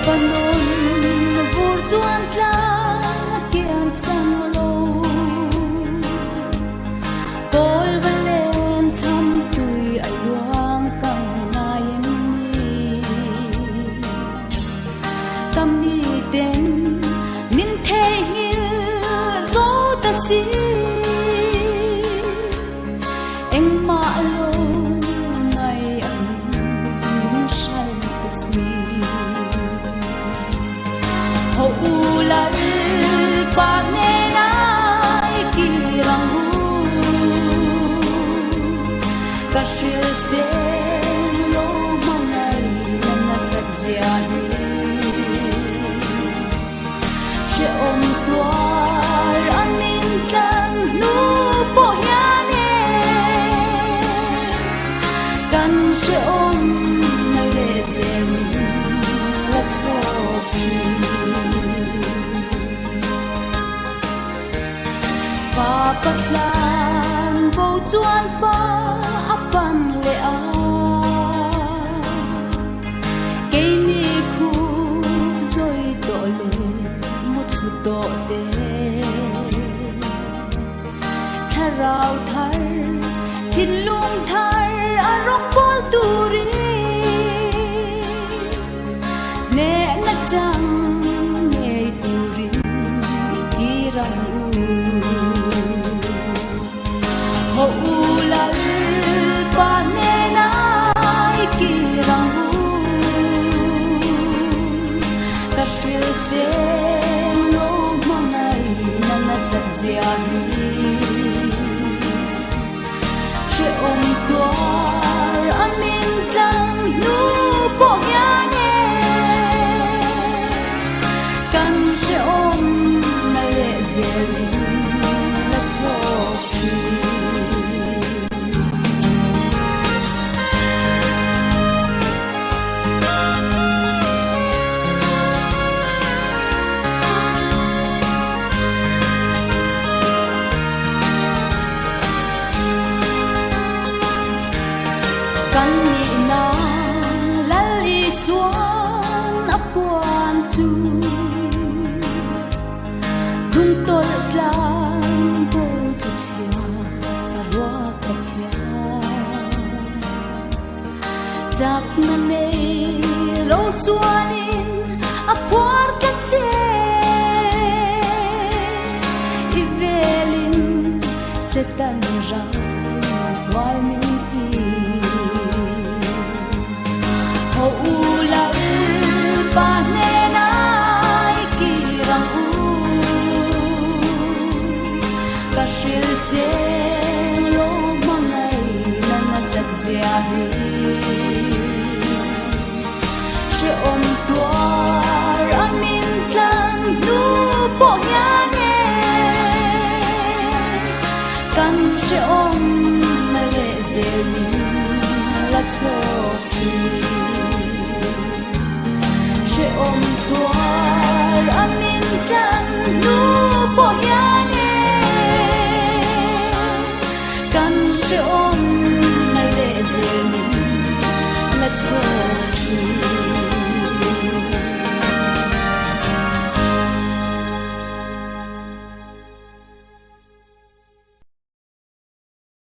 Lebanon vur chuan tlang kian sang lo tol valen cham tui ai luang kang ngai ni kami ten min the hil zo ta si eng ma lo mai an min shal ta si ho ulal pa ne nai ki rang hu ka shil se lo mangai na sat zia ni she om tuar amin tang nu po ya ne kan she om na le se mi la cho pa patlan vô chuan pa apan le a ke ni khu zoi to le mu thu to te tharau thar thin lung thar arong bol turi ne na chang ne turi kirang ho ulal pa ne nai ki rang hu ka shil se no mangai na sat zia ni she om tuar amin tang nu po ya ne kan she om na le zeli na cho kan ni na lali suan apuan chu dung tol tlang ko tu chia sarwa ka chia jak na ne lo suanin apuar ka che ivelin setan ra wal min ho ulal pa ne nai ki rang hu ka shil se lo mangai na sat zia hi she om tuar amin tlang nu po ya ne kan she om na le ze min la cho